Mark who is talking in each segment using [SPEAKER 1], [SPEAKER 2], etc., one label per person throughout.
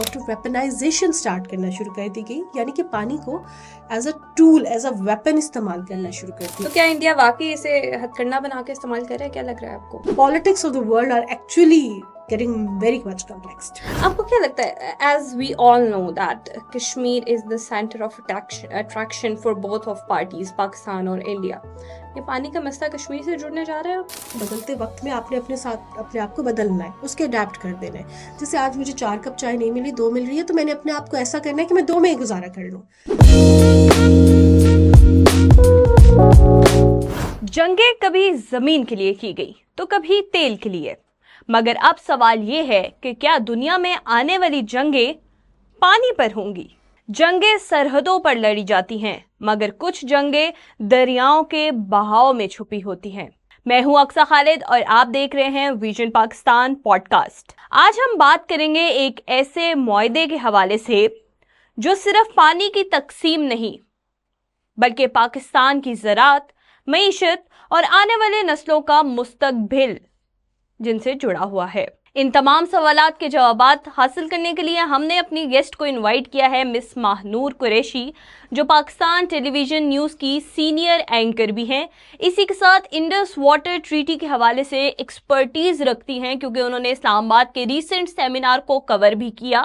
[SPEAKER 1] Water weaponisation start करना शुरू कर दी गई, यानी कि पानी को as a tool, as a weapon इस्तेमाल करना शुरू कर दिया।
[SPEAKER 2] तो क्या इंडिया वाकई इसे हथकंडा बना के इस्तेमाल कर रहा है? क्या लग रहा है आपको?
[SPEAKER 1] Politics of the world are actually getting very much complex.
[SPEAKER 2] आपको क्या लगता है, as we all know that Kashmir is the center of attraction for both of parties, Pakistan और इंडिया, ये पानी का मसला कश्मीर से जुड़ने जा रहा है?
[SPEAKER 1] बदलते वक्त में आपने अपने साथ अपने आप को बदलना है, उसके अडेप्ट कर देना है। जैसे आज मुझे 4 कप चाय नहीं मिली, 2 मिल रही है, तो मैंने अपने आप को ऐसा करना है कि मैं 2 में ही गुजारा कर लूं।
[SPEAKER 3] जंगें कभी जमीन के लिए की गई तो कभी तेल के लिए, मगर अब सवाल ये है कि क्या दुनिया में आने वाली जंगें पानी पर होंगी? जंगें सरहदों पर लड़ी जाती हैं, मगर कुछ जंगें दरियाओं के बहाव में छुपी होती हैं। मैं हूं अक्सा खालिद और आप देख रहे हैं विजन पाकिस्तान पॉडकास्ट। आज हम बात करेंगे एक ऐसे मुआहदे के हवाले से जो सिर्फ पानी की तकसीम नहीं, बल्कि पाकिस्तान की ज़राअत, मईशत और आने वाले नस्लों का मुस्तकबिल जिनसे जुड़ा हुआ है। इन तमाम सवालात के जवाबात हासिल करने के लिए हमने अपनी गेस्ट को इनवाइट किया है, मिस माहनूर कुरैशी, जो पाकिस्तान टेलीविजन न्यूज़ की सीनियर एंकर भी हैं। इसी के साथ इंडस वाटर ट्रीटी के हवाले से एक्सपर्टीज रखती हैं, क्योंकि उन्होंने इस्लामाबाद के रीसेंट सेमिनार को कवर भी किया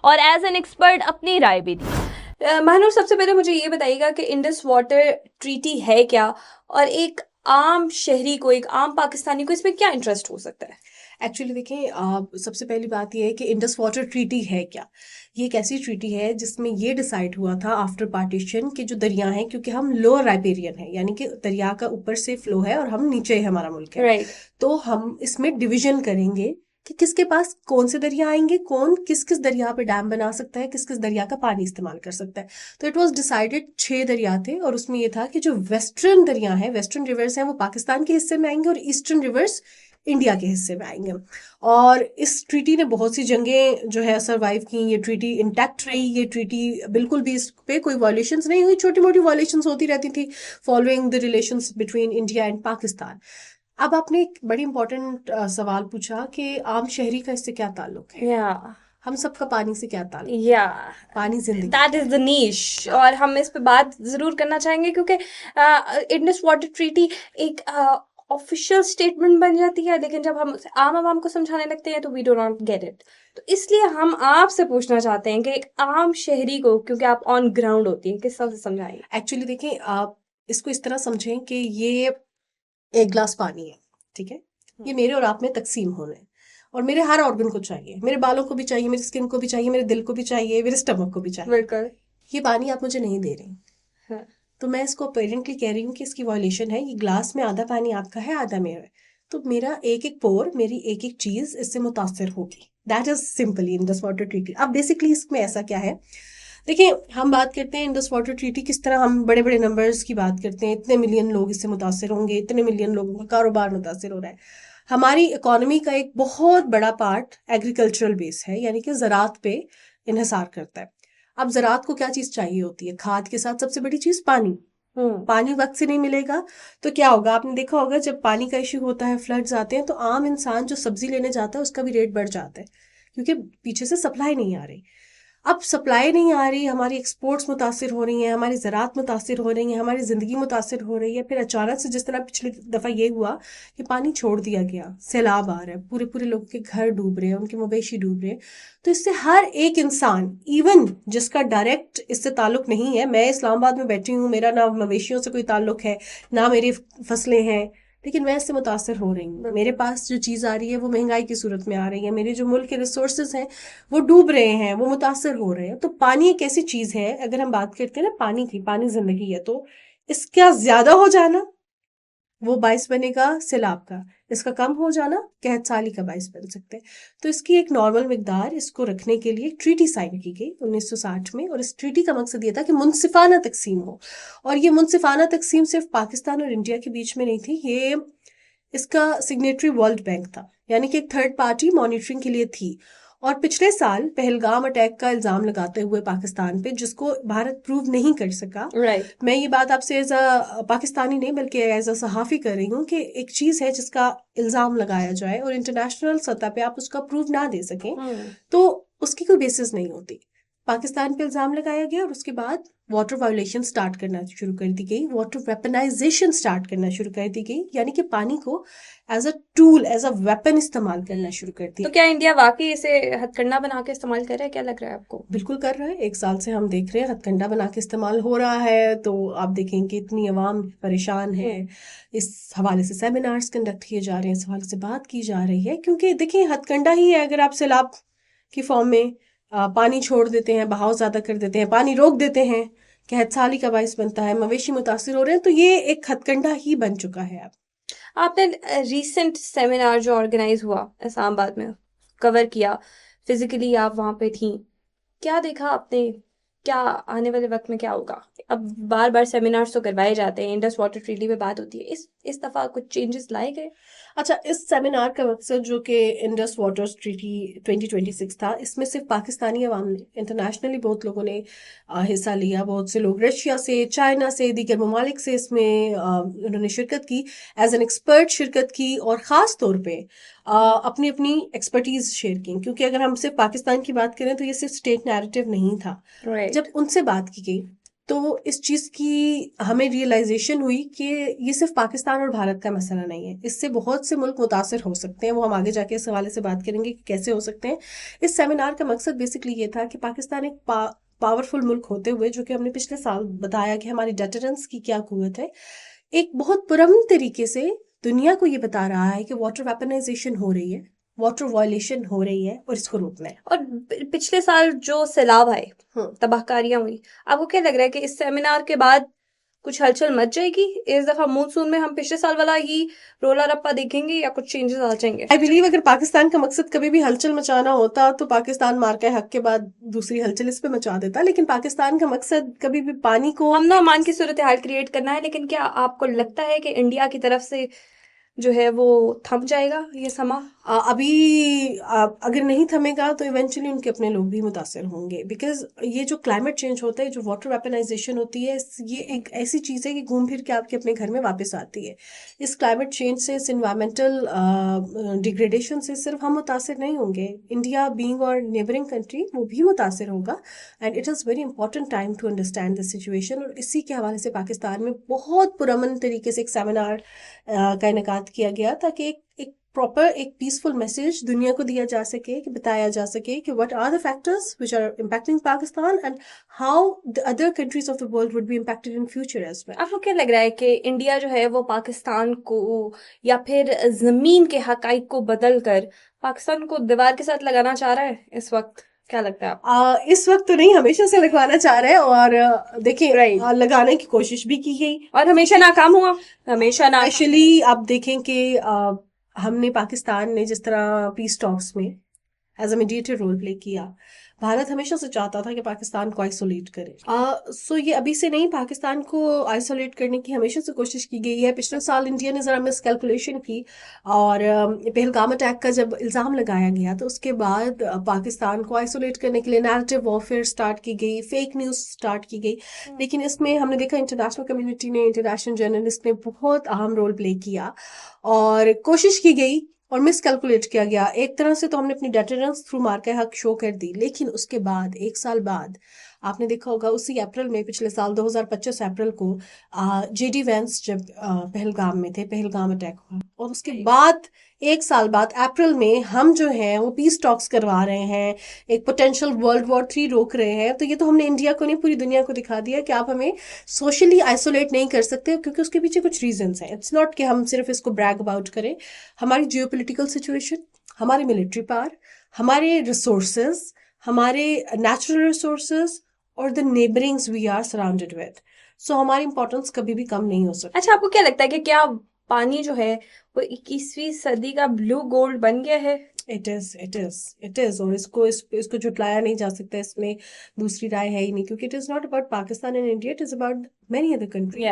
[SPEAKER 3] और एज एन एक्सपर्ट अपनी राय भी दी।
[SPEAKER 2] महानूर, सबसे पहले मुझे ये बताइएगा कि इंडस वाटर ट्रीटी है क्या, और एक आम शहरी को, एक आम पाकिस्तानी को इसमें क्या इंटरेस्ट हो सकता है?
[SPEAKER 1] एक्चुअली देखें, सबसे पहली बात यह है कि इंडस वाटर ट्रीटी है क्या। ये एक ऐसी ट्रीटी है जिसमें ये डिसाइड हुआ था आफ्टर पार्टीशन कि जो दरिया हैं, क्योंकि हम लोअर राइपेरियन है, यानी कि दरिया का ऊपर से फ्लो है और हम नीचे है, हमारा मुल्क है,
[SPEAKER 2] राइट।
[SPEAKER 1] तो हम इसमें डिवीजन करेंगे कि किसके पास कौन से दरिया आएंगे, कौन किस किस दरिया पे डैम बना सकता है, किस किस दरिया का पानी इस्तेमाल कर सकता है। तो इट वाज डिसाइडेड 6 दरिया थे, और उसमें ये था कि जो वेस्टर्न दरिया हैं, वेस्टर्न रिवर्स हैं, वो पाकिस्तान के हिस्से में आएंगे और ईस्टर्न रिवर्स इंडिया के हिस्से में आएंगे। और इस ट्रीटी ने बहुत सी जंगें जो है सरवाइव की। ये ट्रीटी इंटैक्ट रही, ये ट्रीटी बिल्कुल भी इस पे कोई वायलेशंस नहीं हुई। छोटी मोटी वायलेशंस होती रहती थी following the relations between India and Pakistan. अब आपने एक बड़ी इंपॉर्टेंट सवाल पूछा कि आम शहरी का इससे क्या ताल्लुक है। हम सबका पानी से क्या ताल्लुक? पानी जिंदगी,
[SPEAKER 2] दैट इज द नीश, और हम इस पे बात जरूर करना चाहेंगे, क्योंकि इंडस वाटर ट्रीटी एक ऑफिशियल स्टेटमेंट बन जाती है, लेकिन जब हम उसे आम आवाम को समझाने लगते हैं तो we do not get it. तो इसलिए हम आपसे पूछना चाहते हैं कि एक आम शहरी को, क्योंकि आप ऑन ग्राउंड होती हैं, किस तरह से समझाएंगे?
[SPEAKER 1] एक्चुअली देखें, आप इसको इस तरह समझें कि ये एक ग्लास पानी है, ठीक है, ये मेरे और आप में तकसीम होना है, और मेरे हर ऑर्गन को चाहिए, मेरे बालों को भी चाहिए, मेरी स्किन को भी चाहिए, मेरे दिल को भी चाहिए, मेरे स्टमक को भी चाहिए।
[SPEAKER 2] बिल्कुल।
[SPEAKER 1] ये पानी आप मुझे नहीं दे रही,
[SPEAKER 2] हाँ।
[SPEAKER 1] तो मैं इसको अपेरेंटली कह रही हूँ कि इसकी वायलेशन है। ये ग्लास में आधा पानी आपका है, आधा मेरा है, तो मेरा एक एक पोर, मेरी एक एक चीज इससे मुतासर होगी। That is simply Indus water treaty. अब बेसिकली इसमें ऐसा क्या है, देखिए, हम बात करते हैं इंडस वाटर ट्रीटी किस तरह, हम बड़े बड़े नंबर्स की बात करते हैं, इतने मिलियन लोग इससे मुतासर होंगे, इतने मिलियन लोगों का कारोबार मुतासर हो रहा है। हमारी इकोनॉमी का एक बहुत बड़ा पार्ट एग्रीकल्चरल बेस है, यानी कि ज़राअत पे इन्हिसार करता है। अब ज़राअत को क्या चीज़ चाहिए होती है? खाद के साथ सबसे बड़ी चीज़ पानी। पानी वक्त से नहीं मिलेगा तो क्या होगा? आपने देखा होगा, जब पानी का इश्यू होता है, फ्लड्स आते हैं, तो आम इंसान जो सब्जी लेने जाता है उसका भी रेट बढ़ जाता है, क्योंकि पीछे से सप्लाई नहीं आ रही। अब सप्लाई नहीं आ रही, हमारी एक्सपोर्ट्स मुतासिर हो रही हैं, हमारी ज़राअत मुतासिर हो रही है, हमारी ज़िंदगी मुतासिर हो रही है। फिर अचानक से, जिस तरह पिछली दफ़ा ये हुआ कि पानी छोड़ दिया गया, सैलाब आ रहा है, पूरे पूरे लोगों के घर डूब रहे हैं, उनके मवेशी डूब रहे हैं, तो इससे हर एक इंसान, इवन जिसका डायरेक्ट इससे ताल्लुक नहीं है, मैं इस्लामाबाद में बैठी हूँ, मेरा ना मवेशियों से कोई ताल्लुक है, ना मेरी फसलें हैं, लेकिन मैं इससे मुतासर हो रही हूँ। मेरे पास जो चीज़ आ रही है वो महंगाई की सूरत में आ रही है, मेरे जो मुल्क के रिसोर्सेज हैं वो डूब रहे हैं, वो मुतासर हो रहे हैं। तो पानी एक ऐसी चीज़ है, अगर हम बात करते हैं ना पानी की, पानी जिंदगी है, तो इसका ज़्यादा हो जाना वो बाइस बनेगा सैलाब का, इसका कम हो जाना कहत साली का बाइस बन सकते हैं। तो इसकी एक नॉर्मल मिकदार इसको रखने के लिए ट्रीटी साइन की गई 1960 में, और इस ट्रीटी का मकसद ये था कि मुनसिफाना तकसीम हो। और ये मुनसिफाना तकसीम सिर्फ पाकिस्तान और इंडिया के बीच में नहीं थी, ये इसका सिग्नेटरी वर्ल्ड बैंक था, यानी कि एक थर्ड पार्टी मॉनिटरिंग के लिए थी। और पिछले साल पहलगाम अटैक का इल्जाम लगाते हुए पाकिस्तान पे, जिसको भारत प्रूव नहीं कर सका, मैं ये बात आपसे एज अ पाकिस्तानी नहीं बल्कि एज अ सहाफ़ी कर रही हूँ कि एक चीज़ है जिसका इल्ज़ाम लगाया जाए और इंटरनेशनल सतह पे आप उसका प्रूव ना दे सकें, तो उसकी कोई बेसिस नहीं होती। पाकिस्तान पे इल्जाम लगाया गया और उसके बाद वाटर वायोलेशन स्टार्ट करना शुरू कर दी गई, वाटर वेपनाइजेशन स्टार्ट करना शुरू कर दी गई, यानी कि पानी को as a tool, as a weapon इस्तेमाल करना शुरू कर
[SPEAKER 2] तो
[SPEAKER 1] दिया।
[SPEAKER 2] क्या इंडिया वाकई इसे हथकंडा बना के इस्तेमाल कर रहा है? क्या लग रहा है आपको?
[SPEAKER 1] बिल्कुल कर रहा है, 1 साल से हम देख रहे हैं हथकंडा बना के इस्तेमाल हो रहा है। तो आप देखेंगे इतनी अवाम परेशान है, इस हवाले से सेमिनार्स कंडक्ट किए जा रहे हैं, इस हवाले से बात की जा रही है, क्योंकि देखिए हथकंडा ही है। अगर आप सैलाब की फॉर्म में पानी छोड़ देते हैं, बहाव ज्यादा कर देते हैं, पानी रोक देते हैं, कहत साली का बायस बनता है, मवेशी मुतासिर हो रहे हैं, तो ये एक हथकंडा ही बन चुका है अब।
[SPEAKER 2] आपने रीसेंट सेमिनार जो ऑर्गेनाइज हुआ इस्लामाबाद में कवर किया, फिजिकली आप वहां पे थी, क्या देखा आपने? क्या आने वाले वक्त में क्या होगा? अब बार बार सेमिनार्स तो करवाए जाते हैं, इंडस वाटर ट्रीटी पे बात होती है, इस दफा कुछ चेंजेस लाए गए?
[SPEAKER 1] अच्छा, इस सेमिनार का मकसद जो कि इंडस वाटर ट्रीटी 2026 था, इसमें सिर्फ पाकिस्तानी अवाम ने, इंटरनेशनली बहुत लोगों ने हिस्सा लिया। बहुत से लोग रशिया से, चाइना से, दीगर ममालिक से इसमें उन्होंने शिरकत की, एज एन एक्सपर्ट शिरकत की, और ख़ास तौर पे अपनी अपनी एक्सपर्टीज शेयर की। क्योंकि अगर हम सिर्फ पाकिस्तान की बात करें तो ये सिर्फ स्टेट नैरेटिव नहीं था।
[SPEAKER 2] राइट।
[SPEAKER 1] जब उनसे बात की गई तो इस चीज़ की हमें रियलाइजेशन हुई कि ये सिर्फ पाकिस्तान और भारत का मसला नहीं है, इससे बहुत से मुल्क मुतासिर हो सकते हैं। वो हम आगे जाके इस हवाले से बात करेंगे कि कैसे हो सकते हैं। इस सेमिनार का मकसद बेसिकली ये था कि पाकिस्तान एक पावरफुल मुल्क होते हुए, जो कि हमने पिछले साल बताया कि हमारी डेटरेंस की क्या कुव्वत है, एक बहुत पुरअमन तरीके से दुनिया को ये बता रहा है कि वाटर वेपनाइजेशन हो रही है, वाटर वायलेशन हो रही है, और इसको रोकना है।
[SPEAKER 2] और पिछले साल जो सैलाब आए,
[SPEAKER 1] हम्म।
[SPEAKER 2] तबाहकारियां हुई, आपको क्या लग रहा है कि इस सेमिनार के बाद कुछ हलचल मच जाएगी? इस दफा मानसून में हम पिछले साल वाला ही रोला रप्पा देखेंगे या कुछ चेंजेस आ जाएंगे?
[SPEAKER 1] आई बिलीव अगर पाकिस्तान का मकसद कभी भी हलचल मचाना होता तो पाकिस्तान मार के हक के बाद दूसरी हलचल इस पे मचा देता, लेकिन पाकिस्तान का मकसद कभी भी पानी को
[SPEAKER 2] हम ना अमान की सूरत हाल क्रिएट करना है, लेकिन क्या आपको लगता है कि इंडिया की तरफ से जो है वो थम जाएगा ये समा?
[SPEAKER 1] अभी अगर नहीं थमेगा तो इवेंचुअली उनके अपने लोग भी मुतासर होंगे। बिकॉज ये जो क्लाइमेट चेंज होता है, जो वाटर वेपनाइजेशन होती है, ये एक ऐसी चीज़ है कि घूम फिर के आपके अपने घर में वापस आती है। इस क्लाइमेट चेंज से, इस इन्वायरमेंटल डिग्रेडेशन से सिर्फ हम मुतासर नहीं होंगे, इंडिया बीइंग और नेबरिंग कंट्री वो भी मुतासर होगा। And it is very important time to understand this situation. और इसी के हवाले से पाकिस्तान में बहुत पुरअमन तरीके से एक सेमिनार का इनेकाद किया गया, ताकि एक प्रॉपर, एक पीसफुल मैसेज दुनिया को दिया जा सके, कि बताया जा सके कि what are the factors which are impacting Pakistan and how the other countries of the world would be impacted in future as well.
[SPEAKER 2] आपको क्या लग रहा है कि इंडिया जो है वो पाकिस्तान को या फिर जमीन के हकाइक को बदल कर पाकिस्तान को दीवार के साथ लगाना चाह रहा है इस वक्त? क्या लगता है आपको?
[SPEAKER 1] इस वक्त तो नहीं, हमेशा से लगवाना चाह रहे हैं, और देखिए
[SPEAKER 2] Right.
[SPEAKER 1] लगाने की कोशिश भी की गई
[SPEAKER 2] और हमेशा नाकाम हुआ, हमेशा नाकाम।
[SPEAKER 1] एक्चुअली आप देखें कि हमने, पाकिस्तान ने जिस तरह पीस टॉक्स में as a mediator role play किया, भारत हमेशा से चाहता था कि पाकिस्तान को आइसोलेट करे। सो ये अभी से नहीं, पाकिस्तान को आइसोलेट करने की हमेशा से कोशिश की गई है। पिछले साल इंडिया ने ज़रा मिस कैलकुलेशन की, और पहलगाम अटैक का जब इल्ज़ाम लगाया गया तो उसके बाद पाकिस्तान को आइसोलेट करने के लिए नैरेटिव वॉरफेयर स्टार्ट की गई, फेक न्यूज़ स्टार्ट की गई। लेकिन इसमें हमने देखा इंटरनेशनल कम्युनिटी ने, इंटरनेशनल जर्नलिस्ट ने बहुत अहम रोल प्ले किया, और कोशिश की गई और मिस कैलकुलेट किया गया। एक तरह से तो हमने अपनी डेटरेंस थ्रू मार के हक शो कर दी, लेकिन उसके बाद 1 साल बाद आपने देखा होगा, उसी अप्रैल में, पिछले साल 2025 अप्रैल को जेडी वैंस जब पहलगाम में थे, पहलगाम अटैक हुआ, और उसके बाद 1 साल बाद अप्रैल में हम जो हैं वो पीस टॉक्स करवा रहे हैं, एक पोटेंशियल वर्ल्ड वॉर 3 रोक रहे हैं। तो ये तो हमने इंडिया को नहीं, पूरी दुनिया को दिखा दिया कि आप हमें सोशली आइसोलेट नहीं कर सकते, क्योंकि उसके पीछे कुछ रीजंस हैं। इट्स नॉट कि हम सिर्फ इसको ब्रैग अबाउट करें। हमारी जियोपॉलिटिकल सिचुएशन, हमारी मिलिट्री पावर, हमारे रिसोर्सेज, हमारे नेचुरल रिसोर्सेज, और the neighborings we are surrounded with, so हमारी इंपॉर्टेंस कभी भी कम नहीं हो सकती।
[SPEAKER 2] अच्छा, आपको क्या लगता है कि क्या पानी जो है वो 21वीं सदी का ब्लू गोल्ड बन गया है?
[SPEAKER 1] इट इज, और इसको झुटलाया नहीं जा सकता। इसमें दूसरी राय है ही नहीं, क्योंकि it is not about Pakistan and India, it is about many other country.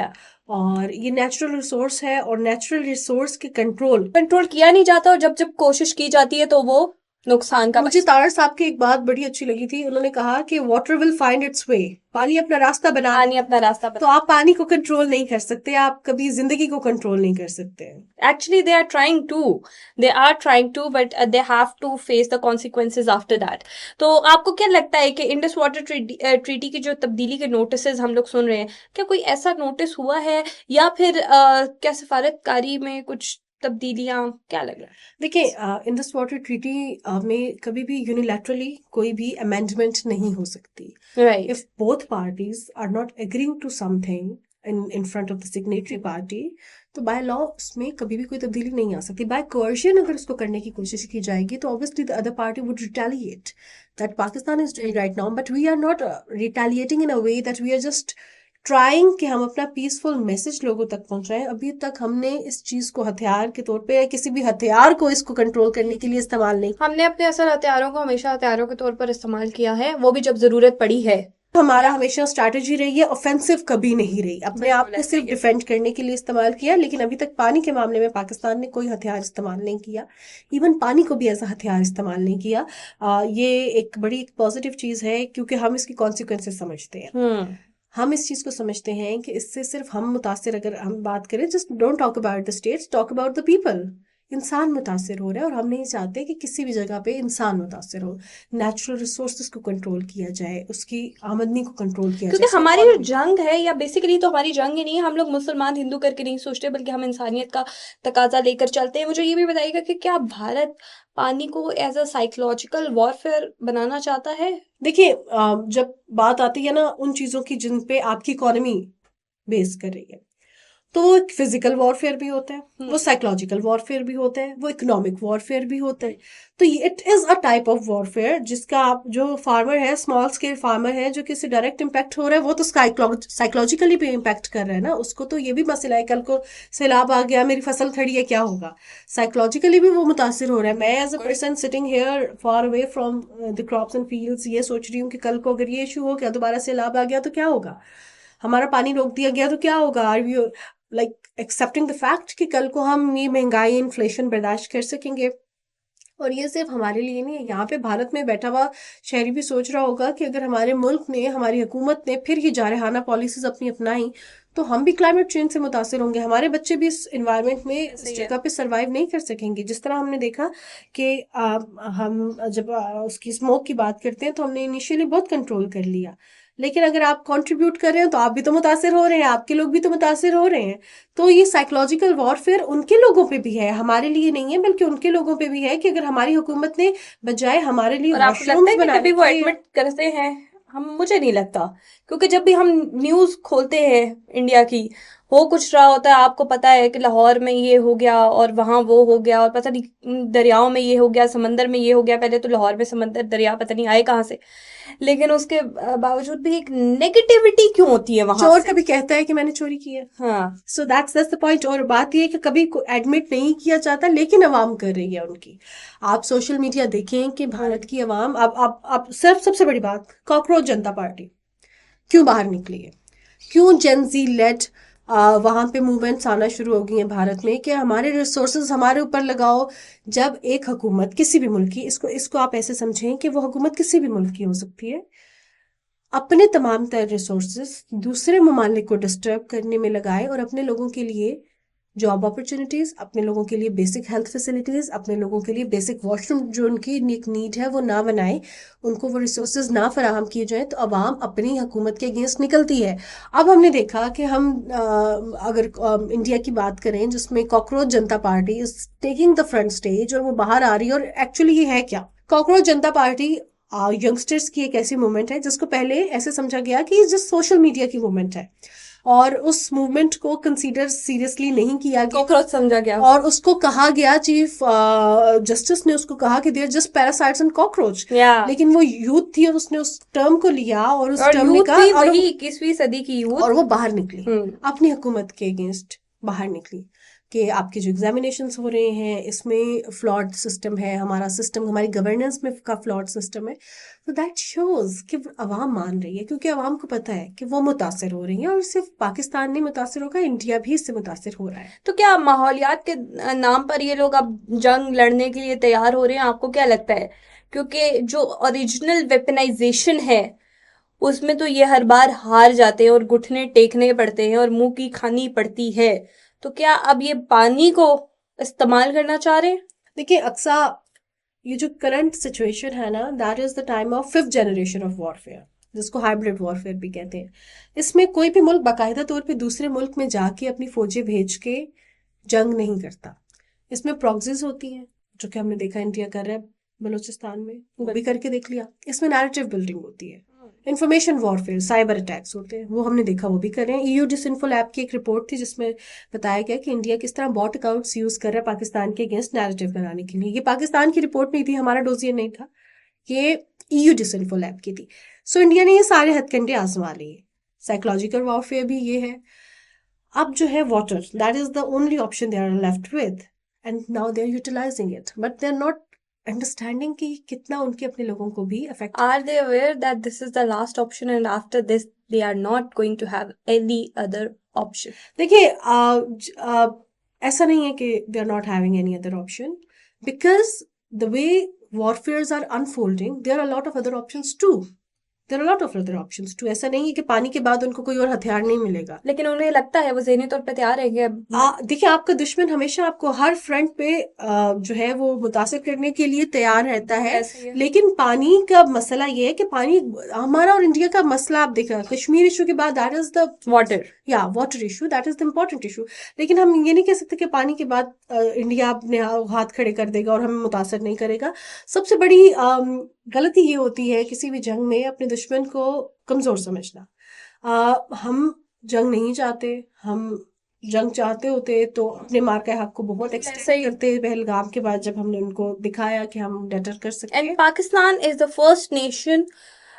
[SPEAKER 1] और ये नेचुरल रिसोर्स है, और नेचुरल रिसोर्स के कंट्रोल
[SPEAKER 2] किया नहीं जाता, और जब जब कोशिश की जाती है तो वो नुकसान का
[SPEAKER 1] मुझे तारड़ साहब की एक बात बड़ी अच्छी लगी थी, उन्होंने कहा कि वाटर विल फाइंड इट्स वे, पानी अपना रास्ता बना,
[SPEAKER 2] पानी अपना रास्ता
[SPEAKER 1] तो आप पानी को कंट्रोल नहीं कर सकते, आप कभी जिंदगी को कंट्रोल नहीं कर सकते।
[SPEAKER 2] Actually, they are trying to, but they have to face the consequences after that. तो आपको क्या लगता है कि इंडस वाटर ट्रीटी की जो तब्दीली के नोटिसेस हम लोग सुन रहे हैं, क्या कोई ऐसा नोटिस हुआ है या फिर क्या सफारतकारी में कुछ तब्दीलियां, क्या लग रहा है?
[SPEAKER 1] देखिए, इंडस वाटर ट्रीटी में कभी भी यूनिलैटरली कोई भी अमेंडमेंट नहीं हो सकती।
[SPEAKER 2] Right,
[SPEAKER 1] If both parties are not agreeing to something in front of the signatory party, तो बाय लॉ उसमें कभी भी कोई तब्दीली नहीं आ सकती। बाय coercion अगर उसको करने की कोशिश की जाएगी तो obviously the other party would retaliate, that Pakistan is doing right now, but we are not retaliating in a way that we are just trying कि हम अपना पीसफुल मैसेज लोगों तक पहुंचाएं। अभी तक हमने इस चीज को हथियार के तौर पे या किसी भी हथियार को इसको कंट्रोल करने के लिए इस्तेमाल नहीं,
[SPEAKER 2] हमने अपने असल हथियारों को हमेशा हथियारों के तौर पर इस्तेमाल किया है, वो भी जब जरूरत पड़ी है।
[SPEAKER 1] हमारा हमेशा स्ट्रैटेजी रही है, ऑफेंसिव कभी नहीं रही, अपने आप को सिर्फ डिफेंड करने के लिए इस्तेमाल किया। लेकिन अभी तक पानी के मामले में पाकिस्तान ने कोई हथियार इस्तेमाल नहीं किया, इवन पानी को भी ऐसा हथियार इस्तेमाल नहीं किया। ये एक बड़ी पॉजिटिव चीज है क्योंकि हम इसकी कॉन्सिक्वेंसेस समझते हैं। हम इस चीज को समझते हैं कि इससे सिर्फ हम मुतासिर, अगर हम बात करें, just don't talk about the states, talk about the people. इंसान मुतासिर हो रहा है और हम नहीं चाहते कि किसी भी जगह पे इंसान मुतासिर हो। नेचुरल रिसोर्सेज को कंट्रोल किया जाए, उसकी आमदनी को कंट्रोल किया
[SPEAKER 2] क्योंकि
[SPEAKER 1] जाए।
[SPEAKER 2] हमारी जो जंग है, या बेसिकली तो हमारी जंग ही नहीं है, हम लोग मुसलमान हिंदू करके नहीं सोचते, बल्कि हम इंसानियत का तकाजा लेकर चलते हैं। मुझे ये भी बताइएगा कि क्या भारत पानी को एज अ साइकोलॉजिकल वॉरफेयर बनाना चाहता है?
[SPEAKER 1] देखिए, जब बात आती है ना उन चीजों की जिन पे आपकी इकोनॉमी बेस कर रही है, तो वो एक फिजिकल वॉरफेयर भी होता है, वो साइकोलॉजिकल वॉरफेयर भी होता है, वो इकोनॉमिक वॉरफेयर भी होता है। तो it is a type of warfare जिसका आप, जो फार्मर है, स्मॉल स्केल फार्मर है, जो किसी डायरेक्ट इम्पैक्ट हो रहा है, वो तो साइकोलॉजिकली भी इम्पैक्ट कर रहा है ना, उसको तो ये भी मसला है, कल को सैलाब आ गया, मेरी फसल खड़ी है, क्या होगा? साइकोलॉजिकली भी वो मुतासिर हो रहा है। मैं as a person sitting here far away from the crops and fields ये सोच रही हूँ कि कल को अगर ये इशू हो गया, दोबारा सैलाब आ गया तो क्या होगा, हमारा पानी रोक दिया गया तो क्या होगा? Are you like accepting the fact कि कल को हम ये महंगाई, इन्फ्लेशन बर्दाश्त कर सकेंगे? और ये सिर्फ हमारे लिए नहीं है, यहाँ पे भारत में बैठा हुआ शहरी भी सोच रहा होगा कि अगर हमारे मुल्क ने, हमारी हुकूमत ने फिर ही जारहाना पॉलिसीज अपनी अपनाई तो हम भी क्लाइमेट चेंज से मुतासिर होंगे, हमारे बच्चे भी इस एनवायरनमेंट में, इस जगह पे सरवाइव नहीं कर सकेंगे। जिस तरह हमने देखा कि हम जब उसकी स्मोक की बात करते हैं तो हमने इनिशियली बहुत कंट्रोल कर लिया, लेकिन अगर आप कंट्रीब्यूट कर रहे हो तो आप भी तो मुतासिर हो रहे हैं, आपके लोग भी तो मुतासिर हो रहे हैं। तो ये साइकोलॉजिकल वॉरफेयर उनके लोगों पे भी है, हमारे लिए नहीं है, बल्कि उनके लोगों पे भी है कि अगर हमारी हुकूमत ने बजाय हमारे लिए
[SPEAKER 2] और आपको लगता है कि कभी वो एडमिट करते हैं? मुझे नहीं लगता, क्योंकि जब भी हम न्यूज खोलते हैं इंडिया की, हो कुछ रहा होता है, आपको पता है कि लाहौर में ये हो गया और वहां वो हो गया और पता नहीं दरियाओं में ये हो गया, समंदर में ये हो गया। पहले तो लाहौर में समंदर दरिया पता नहीं आए कहाँ से, लेकिन उसके बावजूद भी एक नेगेटिविटी क्यों होती है वहां
[SPEAKER 1] चोर
[SPEAKER 2] से?
[SPEAKER 1] कभी कहता है कि मैंने चोरी की है।
[SPEAKER 2] हाँ,
[SPEAKER 1] सो दैट्स द पॉइंट। और बात यह है कि कभी एडमिट नहीं किया जाता, लेकिन अवाम कर रही है उनकी। आप सोशल मीडिया देखें कि भारत की अवाम, अब सिर्फ सबसे बड़ी बात, कॉकरोच जनता पार्टी क्यों बाहर निकली है, क्यों जेनजी लेड वहां पे मूवमेंट्स आना शुरू हो गई हैं भारत में कि हमारे रिसोर्सेज हमारे ऊपर लगाओ। जब एक हुकूमत किसी भी मुल्क की, इसको आप ऐसे समझें कि वो हुकूमत किसी भी मुल्क की हो सकती है, अपने तमाम तर रिसोर्सेज दूसरे ममालिक को डिस्टर्ब करने में लगाए और अपने लोगों के लिए जॉब अपॉर्चुनिटीज, अपने लोगों के लिए बेसिक हेल्थ फैसिलिटीज, अपने लोगों के लिए बेसिक वॉशरूम जो उनकी एक नीड है वो ना बनाए, उनको वो रिसोर्सेज ना फराहम किए जाए, तो अवाम अपनी हुकूमत के अगेंस्ट निकलती है। अब हमने देखा कि हम अगर इंडिया की बात करें जिसमें cockroach Janata party is taking the front stage और वो बाहर आ रही है, और एक्चुअली ये है क्या? कॉकरोच जनता पार्टी यंगस्टर्स की एक ऐसी मूवमेंट है जिसको पहले ऐसे समझा गया कि जस्ट सोशल मीडिया की मूवमेंट है, और उस मूवमेंट को कंसीडर सीरियसली नहीं किया गया,
[SPEAKER 2] कॉकरोच समझा गया,
[SPEAKER 1] और उसको कहा गया, चीफ जस्टिस ने उसको कहा कि they are just parasites and cockroach. लेकिन वो यूथ थी और उसने उस टर्म को लिया और उस टर्म ने कहा,
[SPEAKER 2] वही 21वीं सदी की यूथ,
[SPEAKER 1] और वो बाहर निकली, अपनी हुकूमत के अगेंस्ट बाहर निकली। कि आपके जो एग्जामिनेशंस हो रहे हैं इसमें फ्लॉड सिस्टम है, हमारा सिस्टम, हमारी गवर्नेंस में का फ्लॉड सिस्टम है। तो दैट शोज कि अवाम मान रही है, क्योंकि अवाम को पता है कि वो मुतासर हो रही है, और सिर्फ पाकिस्तान नहीं मुतासर होगा, इंडिया भी इससे मुतासर हो रहा है।
[SPEAKER 2] तो क्या माहौलियात के नाम पर ये लोग अब जंग लड़ने के लिए तैयार हो रहे हैं? आपको क्या लगता है? क्योंकि जो ओरिजिनल वेपनाइजेशन है उसमें तो ये हर बार हार जाते हैं और घुटने टेकने पड़ते हैं और मुंह की खानी पड़ती है। तो क्या अब ये पानी को इस्तेमाल करना चाह रहे हैं?
[SPEAKER 1] देखिए अक्सा, ये जो करंट सिचुएशन है ना, that is the time of 5th generation of warfare, जिसको हाइब्रिड वॉरफेयर भी कहते हैं। इसमें कोई भी मुल्क बाकायदा तौर पे दूसरे मुल्क में जाके अपनी फौजें भेज के जंग नहीं करता। इसमें प्रॉक्सीज होती हैं, जो कि हमने देखा इंडिया कर रहा है बलूचिस्तान में, वो भी करके देख लिया। इसमें नैरेटिव बिल्डिंग होती है, इंफॉर्मेशन वॉरफेयर, साइबर अटैक्स होते हैं, वो हमने देखा, वो भी कर रहे हैं। EU डिसइंफो लैब की एक रिपोर्ट थी जिसमें बताया गया कि इंडिया किस तरह बॉट अकाउंट्स यूज कर रहा है पाकिस्तान के अगेंस्ट नैरेटिव बनाने के लिए। ये पाकिस्तान की रिपोर्ट नहीं थी, हमारा डोजियर नहीं था, ये EU डिसइंफो लैब की थी। सो इंडिया ने ये सारे हथकंडे आजमा लिए। साइकोलॉजिकल वॉरफेयर भी ये है। अब जो है water, that is the only option they are left with, and now they are utilising it, but they are not understanding कि कितना उनके अपने लोगों को भी affect.
[SPEAKER 2] Are they aware that this is the last option and after this they are not going to have any other option?
[SPEAKER 1] देखिए ऐसा नहीं है कि they are not having any other option, because the way warfares are unfolding there are lot of other options too. There are lot of other options too. ऐसा नहीं है कि पानी के बाद उनको कोई और हथियार नहीं मिलेगा।
[SPEAKER 2] लेकिन उन्हें लगता है, वो ज़हनी तौर पे तैयार है कि
[SPEAKER 1] देखिए आपका दुश्मन हमेशा आपको हर फ्रंट पे जो है वो मुतासिर करने के लिए तैयार रहता है।
[SPEAKER 2] ऐसे ही है।
[SPEAKER 1] लेकिन पानी का मसला ये है कि पानी, हमारा और इंडिया का मसला आप देख रहे हैं, कश्मीर इशू के बाद दैट इज द
[SPEAKER 2] वाटर।
[SPEAKER 1] या water issue, that is the important issue. लेकिन हम ये नहीं कह सकते कि पानी के बाद इंडिया अपने हाथ खड़े कर देगा और हमें मुतासर नहीं करेगा। सबसे बड़ी गलती ये होती है किसी भी जंग में अपने दुश्मन को कमजोर समझना। हम जंग नहीं चाहते, हम जंग चाहते होते तो अपने मार के हक को बहुत एक्सटेंड करते पहलगाम के बाद, जब हमने उनको दिखाया कि हम डेटर कर सकते
[SPEAKER 2] एंड
[SPEAKER 1] हैं।
[SPEAKER 2] Pakistan is the first nation,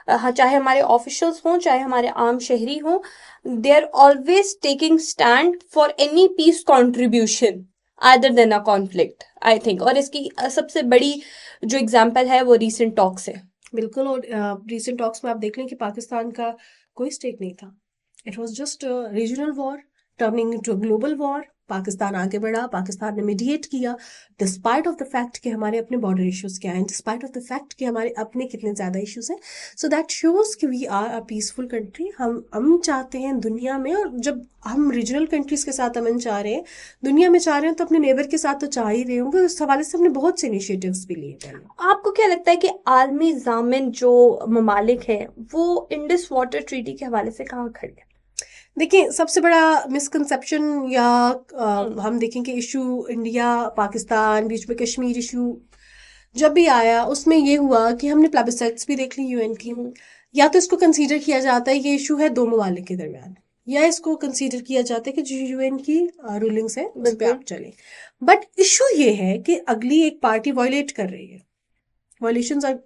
[SPEAKER 2] चाहे हमारे ऑफिशियल्स हों चाहे हमारे आम शहरी हों, they are always taking stand for any peace contribution other than a conflict, I think. और इसकी सबसे बड़ी जो एग्जाम्पल है वो रीसेंट टॉक्स है।
[SPEAKER 1] बिल्कुल, और रीसेंट टॉक्स में आप देख लें कि पाकिस्तान का कोई स्टेक नहीं था। It was just regional war turning into global war. Pakistan आगे बढ़ा, पाकिस्तान ने मीडिएट किया, डिस्पाइट ऑफ द फैक्ट कि हमारे अपने बॉर्डर इश्यूज क्या हैं, डिस्पाइट ऑफ द फैक्ट कि हमारे अपने कितने ज़्यादा इश्यूज हैं। सो दैट शोज कि we are a peaceful country. हम अमन चाहते हैं दुनिया में, और जब हम रीजनल कंट्रीज के साथ अमन चाह रहे हैं, दुनिया में चाह रहे हैं, तो अपने नेबर के साथ तो चाह ही रहे होंगे। उस हवाले से हमने बहुत से इनिशिएटिव्स भी लिए पहले।
[SPEAKER 2] आपको क्या लगता है कि आलमी जामिन जो ममालिक है वो इंडस वाटर ट्रीटी के हवाले से कहाँ खड़े हैं?
[SPEAKER 1] देखिए सबसे बड़ा मिसकंसेप्शन या हम देखें कि इशू इंडिया पाकिस्तान बीच में कश्मीर इशू जब भी आया, उसमें ये हुआ कि हमने प्लेबिसाइट्स भी देख ली UN की। या तो इसको कंसीडर किया जाता है ये इशू है दो ममालिक के दरमियान, या इसको कंसीडर किया जाता है कि जो UN की रूलिंग्स है उस पर आप चले। बट इशू ये है कि अगली एक पार्टी वायलेट कर रही है। वायलेशंस आर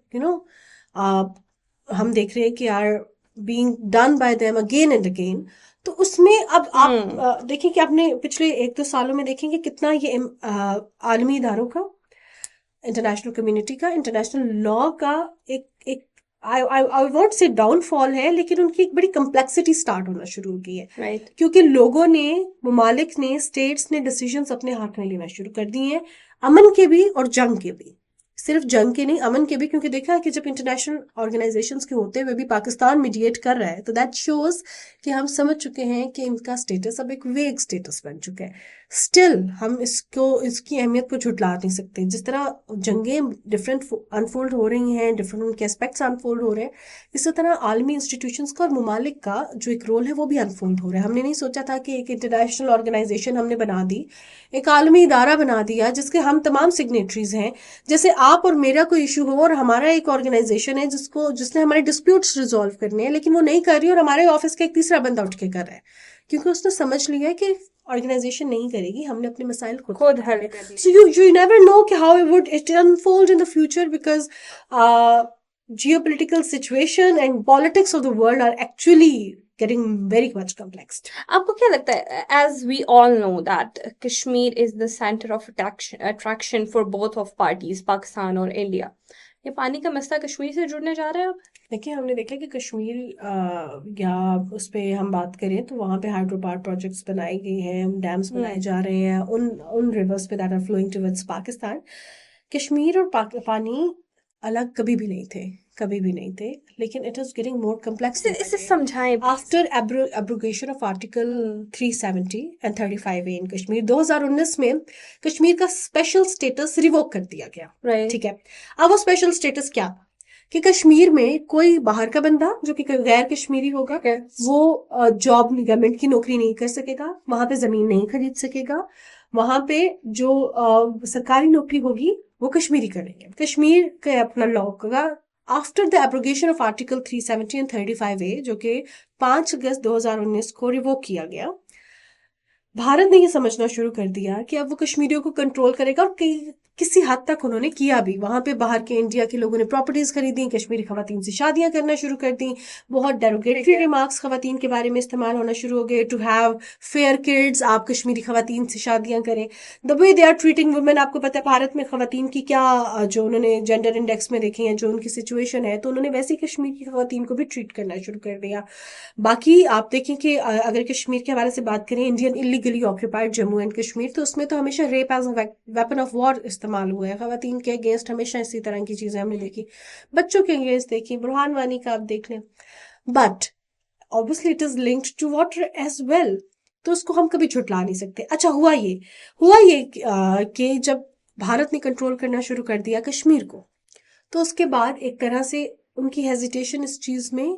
[SPEAKER 1] हम देख रहे हैं कि are being done by them again and again. तो उसमें अब आप देखें कि आपने पिछले 1-2 सालों में देखेंगे कितना ये आलमी इदारों का, इंटरनेशनल कम्युनिटी का, इंटरनेशनल लॉ का एक आई वोंट से डाउनफॉल है, लेकिन उनकी एक बड़ी कम्प्लेक्सिटी स्टार्ट होना शुरू हो गई है।
[SPEAKER 2] राइट।
[SPEAKER 1] क्योंकि लोगों ने, ममालिक ने, स्टेट्स ने डिसीजंस अपने हाथ में लेना शुरू कर दिए हैं, अमन के भी और जंग के भी। सिर्फ जंग के नहीं, अमन के भी, क्योंकि देखा है कि जब इंटरनेशनल ऑर्गेनाइजेशंस के होते हुए भी पाकिस्तान मीडिएट कर रहा है, तो दैट शोज कि हम समझ चुके हैं कि इनका स्टेटस अब एक वेग स्टेटस बन चुका है। स्टिल हम इसकी अहमियत को झुटला नहीं सकते। जिस तरह जंगें डिफरेंट अनफोल्ड हो रही हैं, डिफरेंट उनके एस्पेक्ट्स अनफोल्ड हो रहे हैं, इसी तरह आलमी इंस्टीट्यूशंस का और ममालिक का जो एक रोल है वो भी अनफोल्ड हो रहा है। हमने नहीं सोचा था कि एक इंटरनेशनल ऑर्गेनाइजेशन हमने बना दी, एक आलमी इदारा बना दिया जिसके हम तमाम सिग्नेटरीज हैं। जैसे आप और मेरा कोई इशू हो और हमारा एक ऑर्गेनाइजेशन है जिसने हमारे डिस्प्यूट्स रिजॉल्व करने हैं, लेकिन वो नहीं कर रही और हमारे ऑफिस का एक तीसरा बंदा उठ के कर रहा है, क्योंकि उसने समझ लिया है कि ऑर्गेनाइजेशन नहीं करेगी, हमने अपने मसाइल खुद
[SPEAKER 2] हल कर लिए।
[SPEAKER 1] So you never know कि how it unfold in the future, because geopolitical situation and politics of the world are actually getting very much complex.
[SPEAKER 2] आपको क्या लगता है, as we all know that Kashmir is the center of attraction for both of parties, Pakistan और India, ये पानी का मसला कश्मीर से जुड़ने जा रहा है अब?
[SPEAKER 1] देखिए, हमने देखा कि कश्मीर या उस पे हम बात करें तो वहाँ पे हाइड्रो पावर प्रोजेक्ट्स बनाए गए हैं, डैम्स बनाए जा रहे हैं उन रिवर्स पे that are flowing towards Pakistan. Kashmir और पानी अलग कभी भी नहीं थे, लेकिन it is getting more complex.
[SPEAKER 2] इसे समझाएं please.
[SPEAKER 1] After abrogation of article 370 and 35A in Kashmir 2019 में कश्मीर का स्पेशल स्टेटस रिवोक कर दिया गया।
[SPEAKER 2] Right.
[SPEAKER 1] ठीक है, अब वो स्पेशल स्टेटस क्या था कि कश्मीर में कोई बाहर का बंदा जो कि गैर कश्मीरी होगा वो जॉब गवर्नमेंट की नौकरी नहीं कर सकेगा, वहां पे जमीन नहीं खरीद सकेगा, वहां पे जो सरकारी नौकरी होगी वो कश्मीरी करेंगे। कश्मीर का अपना लॉ होगा after the abrogation of article 370 and 35A जो कि 5 अगस्त 2019 को रिवोक किया गया। भारत ने ये समझना शुरू कर दिया कि अब वो कश्मीरियों को कंट्रोल करेगा और किसी हद तक उन्होंने किया भी। वहां पे बाहर के इंडिया के लोगों ने प्रॉपर्टीज खरीदी, कश्मीरी खवातीन से शादियां करना शुरू कर दी, बहुत डेरोगेटरी रिमार्क्स खवातीन के बारे में इस्तेमाल होना शुरू हो गए, टू हैव फेयर किड्स, आप कश्मीरी खवातीन से शादियां करें, the way they are treating women. आपको पता है भारत में खवातीन की क्या जो उन्होंने जेंडर इंडेक्स में देखे हैं, जो उनकी सिचुएशन है, तो उन्होंने वैसे ही कश्मीर की खवातीन को भी ट्रीट करना शुरू कर दिया। बाकी आप देखें कि अगर कश्मीर के हवाले से बात करें, Indian illegally occupied Jammu and Kashmir, तो उसमें तो हमेशा rape as a weapon of war इस्तेमाल हुआ है। खवातीन के अगेंस्ट हमेशा इसी तरह की चीजें हमने देखी, बच्चों के अगेंस्ट देखी, बुरहान वानी का आप देख लें, but obviously it is linked to water as well, तो उसको हम कभी झुटला नहीं सकते। अच्छा, हुआ ये कि जब भारत ने कंट्रोल करना शुरू कर दिया कश्मीर को, तो उसके बाद एक तरह से उनकी हेजिटेशन इस चीज में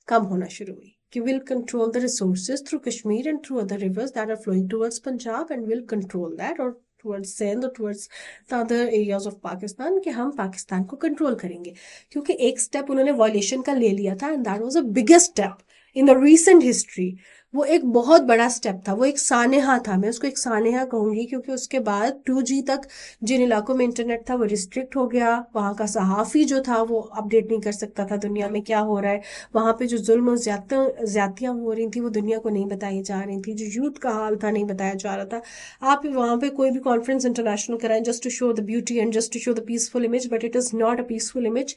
[SPEAKER 1] कम होना शुरू हुई कि will control the resources through Kashmir and through other rivers that are flowing towards Punjab and will control that, और टुवर्ड्स सिंध और towards the other areas of Pakistan, कि हम पाकिस्तान को कंट्रोल करेंगे। क्योंकि एक स्टेप उन्होंने वॉयलेशन का ले लिया था and that was the biggest step in the recent history. वो एक बहुत बड़ा स्टेप था, वो एक सानेहा था, मैं उसको एक सानेहा कहूंगी, क्योंकि उसके बाद 2G तक जिन इलाकों में इंटरनेट था वो रिस्ट्रिक्ट हो गया, वहां का सहाफी जो था वो अपडेट नहीं कर सकता था दुनिया में क्या हो रहा है, वहां पे जो जुल्म और ज्यादतियां हो रही थी वो दुनिया को नहीं बताई जा रही थी, जो यूथ का हाल था नहीं बताया जा रहा था। आप वहां पे कोई भी कॉन्फ्रेंस इंटरनेशनल कराएं just to show the beauty and just to show the peaceful image, but it is not a peaceful image.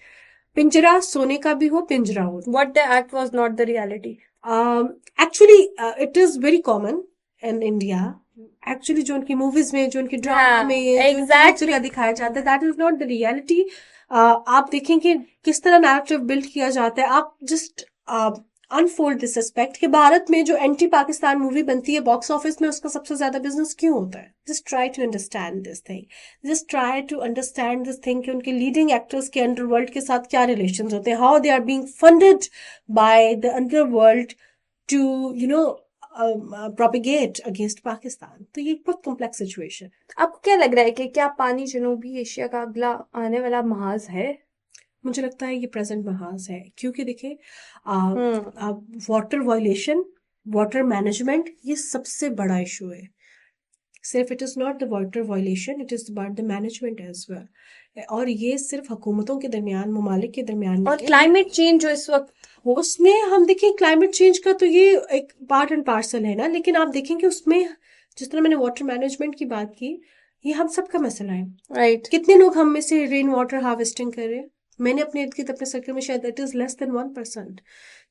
[SPEAKER 1] पिंजरा सोने का भी हो, पिंजरा हो।
[SPEAKER 2] What they act was not the reality.
[SPEAKER 1] Actually, it is very common in India. Actually, जो उनकी movies में, जो उनकी ड्रामा में
[SPEAKER 2] exactly
[SPEAKER 1] दिखाया जाता है, that is not the reality. आप देखें कि किस तरह नैरेटिव बिल्ड किया जाता है। आप जस्ट अनफोल्ड दिस एस्पेक्ट कि भारत में जो एंटी पाकिस्तान मूवी बनती है बॉक्स ऑफिस में, उसका सबसे ज्यादा बिजनेस क्यों होता है। Just try to understand this thing, just try to understand this thing कि उनके लीडिंग एक्टर्स के अंडरवर्ल्ड के साथ क्या रिलेशंस होते हैं, how they are being funded by the underworld to propagate against Pakistan. तो ये एक बहुत कॉम्प्लेक्स सिचुएशन।
[SPEAKER 2] आपको क्या लग रहा है कि क्या पानी जनूबी एशिया का अगला आने वाला महाज है?
[SPEAKER 1] मुझे लगता है ये प्रेजेंट महाज है, क्योंकि देखिए वाटर वायलेशन, वाटर मैनेजमेंट, ये सबसे बड़ा इशू है। सिर्फ it is not the water violation, it is about the management as well. और ये सिर्फ हुकूमतों के दरमियान, ममालिक के दरमियान,
[SPEAKER 2] और क्लाइमेट चेंज जो इस वक्त
[SPEAKER 1] उसमें हम देखें क्लाइमेट चेंज का तो ये एक पार्ट एंड पार्सल है ना, लेकिन आप देखेंगे उसमें जिस तरह मैंने वाटर मैनेजमेंट की बात की, ये हम सबका मसला है।
[SPEAKER 2] राइट
[SPEAKER 1] कितने लोग हम में से रेन वाटर हार्वेस्टिंग कर रहे हैं? मैंने अपने इर्द गिर्द अपने सर्कल में शायद इट इज लेस देन 1%,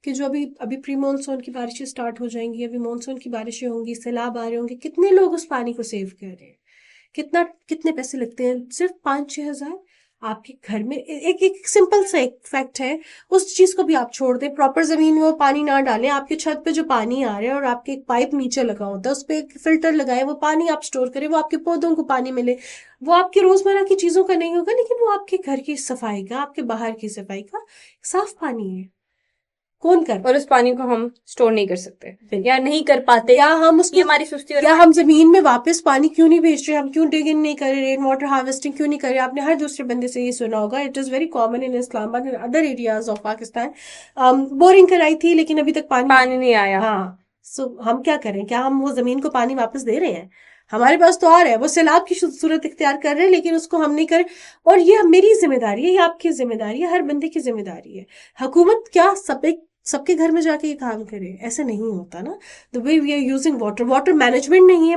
[SPEAKER 1] कि जो अभी प्री मानसून की बारिशें स्टार्ट हो जाएंगी, अभी मानसून की बारिशें होंगी, सैलाब आ रहे होंगे, कितने लोग उस पानी को सेव कर रहे हैं? कितने पैसे लगते हैं? सिर्फ 5-6 हजार। आपके घर में एक सिंपल सा एक फैक्ट है, उस चीज को भी आप छोड़ दें, प्रॉपर जमीन में वो पानी ना डालें, आपके छत पे जो पानी आ रहा है और आपके एक पाइप नीचे लगा होता है, उस पर एक फिल्टर लगाए, वो पानी आप स्टोर करें, वो आपके पौधों को पानी मिले, वो आपकी रोजमर्रा की चीजों का नहीं होगा, लेकिन वो आपके घर की सफाई का, आपके बाहर की सफाई का साफ पानी है। कौन कर,
[SPEAKER 2] और उस पानी को हम स्टोर नहीं कर सकते या नहीं कर पाते,
[SPEAKER 1] या हम उसकी
[SPEAKER 2] हमारी सुस्ती,
[SPEAKER 1] या हम जमीन में वापस पानी क्यों नहीं भेज रहे, हम क्यों डिग इन नहीं कर रहे, रेन वाटर हार्वेस्टिंग क्यों नहीं कर रहे? आपने हर दूसरे बंदे से ये सुना होगा, it is very common in Islamabad and other areas of Pakistan. Boring कराई थी लेकिन अभी तक पानी
[SPEAKER 2] नहीं आया।
[SPEAKER 1] हाँ, सो हम क्या करें? क्या हम वो जमीन को पानी वापस दे रहे हैं? हमारे पास तो आ रहा है, वो सैलाब की सूरत इख्तियार कर रहे हैं, लेकिन उसको हम नहीं करें। और ये मेरी जिम्मेदारी है, ये आपकी जिम्मेदारी है, हर बंदे की जिम्मेदारी है। हुकूमत क्या सबके घर में जाके ये काम करे, ऐसे नहीं होता ना। The way we are using water, water management नहीं है,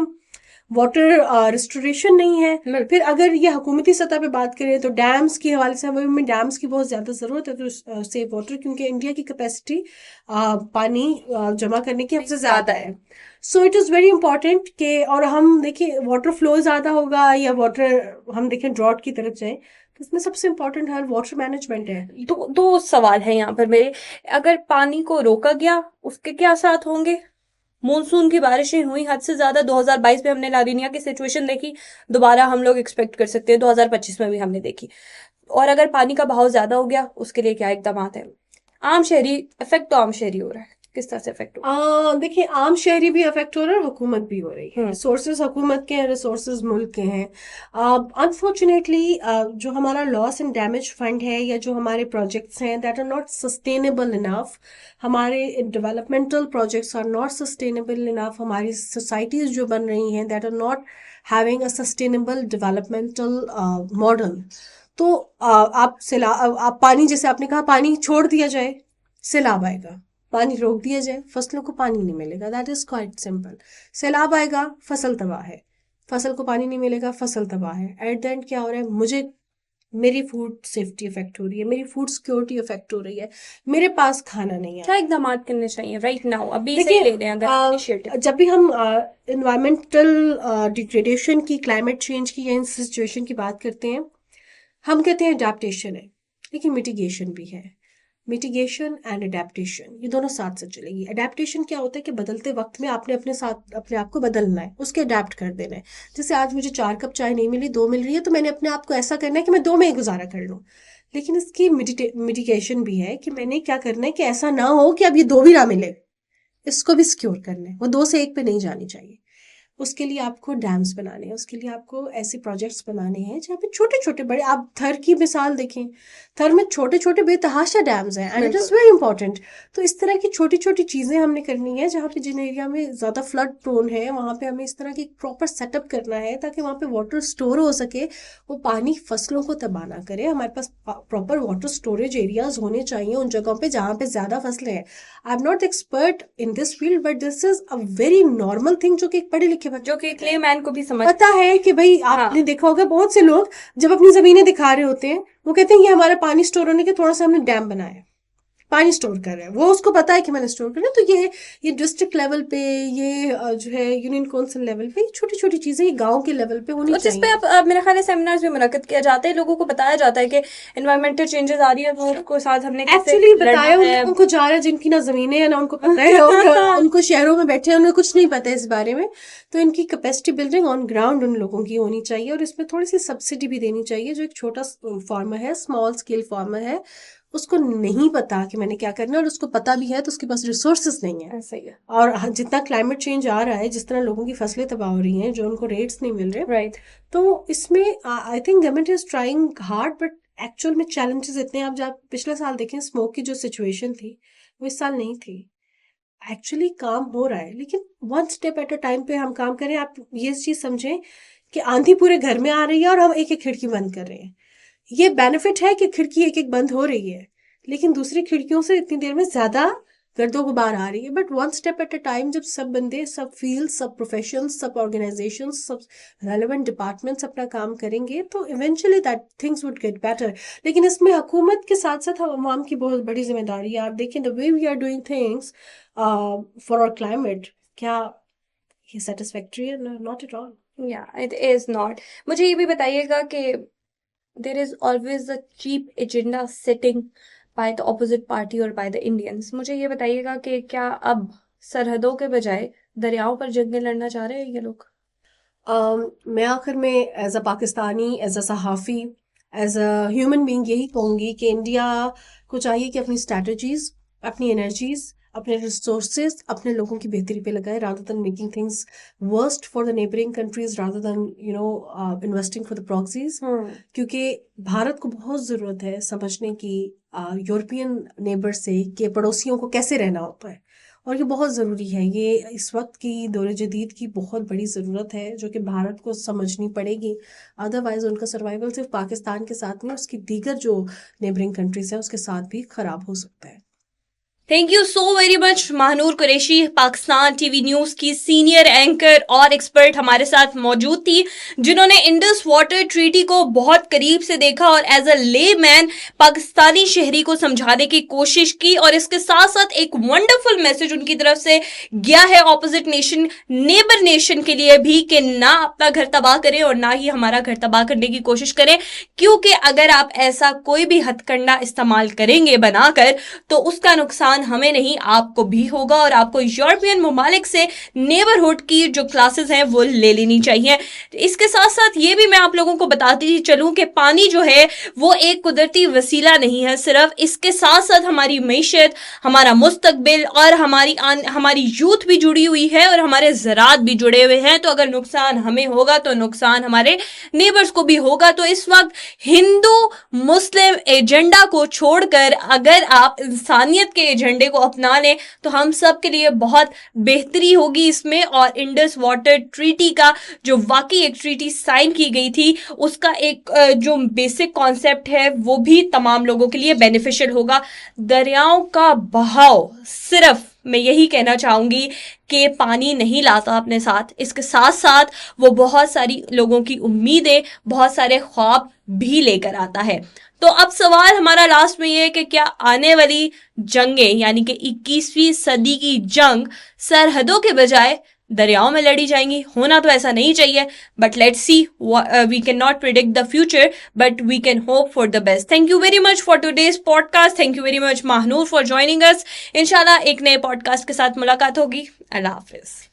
[SPEAKER 1] वाटर रिस्टोरेशन नहीं है। फिर अगर ये हुकूमती सतह पे बात करें तो डैम्स के हवाले से हमें डैम्स की बहुत ज़्यादा ज़रूरत है तो सेव वाटर, क्योंकि इंडिया की कैपेसिटी पानी जमा करने की हमसे ज़्यादा है। So it is very important कि, और हम देखें वाटर फ्लो ज़्यादा होगा या वाटर हम देखें ड्रॉट की तरफ जाए, तो इसमें सबसे इम्पोर्टेंट हर वाटर मैनेजमेंट है।
[SPEAKER 2] दो सवाल है यहाँ पर मेरे। अगर पानी को रोका गया उसके क्या असर होंगे? मानसून की बारिशें हुई हद से ज्यादा, 2022 में हमने लानीना की सिचुएशन देखी, दोबारा हम लोग एक्सपेक्ट कर सकते हैं 2025 में भी हमने देखी। और अगर पानी का बहाव ज्यादा हो गया उसके लिए क्या इकदाम है? आम शहरी इफेक्ट तो आम शहरी हो रहा है, किस तरह से इफेक्ट हो?
[SPEAKER 1] देखिए, आम शहरी भी अफेक्ट हो रहा है और हुकूमत भी हो रही है। रिसोर्सेज हुकूमत के हैं, रिसोर्सेज मुल्क के हैं। अनफॉर्चुनेटली जो हमारा लॉस एंड डैमेज फंड है या जो हमारे प्रोजेक्ट्स हैं that are not sustainable enough, हमारे developmental projects are not sustainable enough, हमारी सोसाइटीज जो बन रही हैं that are not having a sustainable developmental model. तो आप पानी, जैसे आपने कहा, पानी छोड़ दिया जाए सैलाब आएगा, पानी रोक दिया जाए फसलों को पानी नहीं मिलेगा, दैट इज क्वाइट सिंपल। सैलाब आएगा, फसल तबाह है, फसल को पानी नहीं मिलेगा, फसल तबाह है। एट द एंड क्या हो रहा है, मेरी फूड सेफ्टी इफेक्ट हो रही है, मेरी फूड सिक्योरिटी इफेक्ट हो रही है, मेरे पास खाना नहीं है।
[SPEAKER 2] क्या इकदाम करने चाहिए राइट नाउ, अभी से ही ले लें अगर इनिशिएटिव?
[SPEAKER 1] जब भी हम इन्वायरमेंटल डिग्रेडेशन की, क्लाइमेट चेंज की या इन सिचुएशन की बात करते हैं, हम कहते हैं अडेप्टेशन है, लेकिन मिटिगेशन भी है। मिटिगेशन एंड अडेप्टेशन ये दोनों साथ साथ चलेगी। अडेप्टेशन क्या होता है कि बदलते वक्त में आपने अपने साथ अपने आप को बदलना है, उसके अडेप्ट कर देना है। जैसे आज मुझे 4 कप चाय नहीं मिली, 2 मिल रही है, तो मैंने अपने आप को ऐसा करना है कि मैं 2 में ही गुजारा कर लूँ। लेकिन इसकी मिटिगेशन भी है कि मैंने क्या करना है कि ऐसा ना हो कि अब ये 2 भी ना मिले, इसको भी सिक्योर करना है, वो 2 से 1 पे नहीं जानी चाहिए। उसके लिए आपको डैम्स बनाने हैं, उसके लिए आपको ऐसे प्रोजेक्ट्स बनाने हैं जहाँ पे छोटे छोटे बड़े, आप थर की मिसाल देखें, थर में छोटे छोटे बेतहाशा डैम्स हैं and it is very important. तो इस तरह की छोटी छोटी चीज़ें हमने करनी है, जहाँ पे जिन एरिया में ज़्यादा फ्लड प्रोन है वहाँ पे हमें इस तरह की प्रॉपर सेटअप करना है ताकि वहाँ पे वाटर स्टोर हो सके, वो पानी फसलों को तबाह ना करे। हमारे पास प्रॉपर वाटर स्टोरेज एरियाज होने चाहिए उन जगहों पे जहाँ पे ज़्यादा फसलें हैं। I am not expert in this field but this is a very normal thing जो कि एक पढ़े लिखे
[SPEAKER 2] जो कि क्लेमैन को भी समझ
[SPEAKER 1] पता है कि भाई आपने देखा होगा बहुत से लोग जब अपनी जमीनें दिखा रहे होते हैं वो कहते हैं ये हमारा पानी स्टोर होने के थोड़ा सा हमने डैम बनाया है, पानी स्टोर कर रहे हैं, वो उसको पता है कि मैंने स्टोर करना है। तो ये डिस्ट्रिक्ट लेवल पे, ये जो है यूनियन काउंसिल लेवल पे, छोटी छोटी चीजें ये गांव के लेवल पे होनी
[SPEAKER 2] और जिस पे
[SPEAKER 1] चाहिए।
[SPEAKER 2] आप मेरा ख्याल है सेमिनार्स भी मुनक्किद किया जाता है, लोगों को बताया जाता है कि एनवायरमेंटल चेंजेस आ रही है तो उसको साथ हमने कैसे
[SPEAKER 1] एक्चुअली
[SPEAKER 2] लड़ना
[SPEAKER 1] बताया उन
[SPEAKER 2] है।
[SPEAKER 1] लोगों को जा रहा है जिनकी ना जमीनें हैं ना उनको पता है, और उनको शहरों में बैठे हैं उन्हें कुछ नहीं पता है इस बारे में। तो इनकी कैपेसिटी बिल्डिंग ऑन ग्राउंड उन लोगों की होनी चाहिए और इसमें थोड़ी सी सब्सिडी भी देनी चाहिए। जो एक छोटा फार्मर है, स्मॉल स्केल फार्मर है, उसको नहीं पता कि मैंने क्या करना है, और उसको पता भी है तो उसके पास रिसोर्सेज नहीं है।
[SPEAKER 2] सही है।
[SPEAKER 1] और जितना क्लाइमेट चेंज आ रहा है, जिस तरह लोगों की फसलें तबाह हो रही हैं, जो उनको रेट्स नहीं मिल रहे,
[SPEAKER 2] राइट,
[SPEAKER 1] तो इसमें I think government is trying hard but actual में चैलेंजेस इतने हैं। आप जब पिछले साल देखें स्मोक की जो सिचुएशन थी वो इस साल नहीं थी। एक्चुअली काम हो रहा है लेकिन one step at a time पे हम काम करें। आप ये चीज समझें कि आंधी पूरे घर में आ रही है और हम एक एक खिड़की बंद कर रहे हैं। ये बेनिफिट है कि खिड़की एक एक बंद हो रही है, लेकिन दूसरी खिड़कियों से इतनी देर में ज्यादा गर्दो गुबार आ रही है। But one step at a time, जब सब बंदे, सब फील्ड, सब प्रोफेशन, सब ऑर्गेनाइजेशन, सब रेलेवेंट डिपार्टमेंट्स अपना काम करेंगे तो eventually that things would get better. लेकिन इसमें हुकूमत के साथ साथ आवाम की बहुत बड़ी जिम्मेदारी है। आप देखें the way we are doing things for our climate, क्या ये सेटिस्फैक्ट्री है? Not at all.
[SPEAKER 2] या इट इज नॉट। मुझे ये भी बताइएगा कि there is always a cheap agenda setting by the opposite party और बाय द इंडियंस। मुझे ये बताइएगा कि क्या अब सरहदों के बजाय दरियाओं पर जंगें लड़ना चाह रहे हैं ये लोग?
[SPEAKER 1] मैं आखिर में as a Pakistani, as a सहाफ़ी, एज अ ह्यूमन बीइंग यही कहूँगी कि इंडिया को चाहिए कि अपनी स्ट्रैटेजीज, अपनी एनर्जीज, अपने रिसोर्सेज अपने लोगों की बेहतरी पे लगाए, rather than making things worst for the neighbouring countries, rather than investing for the proxies. क्योंकि भारत को बहुत ज़रूरत है समझने की यूरोपियन नेबर से कि पड़ोसियों को कैसे रहना होता है, और ये बहुत ज़रूरी है। ये इस वक्त की दौर जदीद की बहुत बड़ी ज़रूरत है जो कि भारत को समझनी पड़ेगी। अदरवाइज़ उनका सर्वाइवल सिर्फ पाकिस्तान के साथ नहीं, उसकी दीगर जो नेबरिंग कंट्रीज़ हैं उसके साथ भी ख़राब हो सकता है।
[SPEAKER 3] Thank you so very much Mahnoor Qureshi, Pakistan TV news की सीनियर एंकर और एक्सपर्ट हमारे साथ मौजूद थी, जिन्होंने इंडस वाटर ट्रीटी को बहुत करीब से देखा और एज अ ले मैन पाकिस्तानी शहरी को समझाने की कोशिश की, और इसके साथ साथ एक वंडरफुल मैसेज उनकी तरफ से गया है ऑपोजिट नेशन, नेबर नेशन के लिए भी, कि ना अपना घर तबाह करें और ना ही हमारा घर तबाह करने की कोशिश करें, क्योंकि अगर आप ऐसा कोई भी हथकंडा इस्तेमाल करेंगे बनाकर, तो उसका नुकसान हमें नहीं आपको भी होगा, और आपको यूरोपियन ममालिक से नेबरहुड की जो क्लासेस हैं वो ले लेनी चाहिए। इसके साथ साथ ये भी मैं आप लोगों को बताती चलूं कि पानी जो है वो एक कुदरती वसीला नहीं है सिर्फ, इसके साथ साथ हमारी मैशत, हमारा मुस्तकबिल और हमारी यूथ भी जुड़ी हुई है और हमारे ज़रात भी जुड़े हुए हैं। तो अगर नुकसान हमें होगा तो नुकसान हमारे नेबर्स को भी होगा। तो इस वक्त हिंदू मुस्लिम एजेंडा को छोड़कर अगर आप इंसानियत के एजेंडे को अपना लें तो हम सब के लिए बहुत बेहतरी होगी इसमें, और इंडस वाटर ट्रीटी का जो वाकई एक ट्रीटी साइन की गई थी उसका एक जो बेसिक कॉन्सेप्ट है वो भी तमाम लोगों के लिए बेनिफिशियल होगा। दरियाओं का बहाव सिर्फ मैं यही कहना चाहूंगी कि पानी नहीं लाता अपने साथ, इसके साथ साथ वो बहुत सारी लोगों की उम्मीदें, बहुत सारे ख्वाब भी लेकर आता है। तो अब सवाल हमारा लास्ट में ये है कि क्या आने वाली जंगें यानी कि 21वीं सदी की जंग सरहदों के बजाय दरियाओं में लड़ी जाएंगी? होना तो ऐसा नहीं चाहिए, but let's see, we can not predict the future but we can hope for the best. Thank you very much for today's podcast, thank you very much Mahnoor for joining us. इंशाल्लाह एक नए पॉडकास्ट के साथ मुलाकात होगी। अल्लाह हाफिज।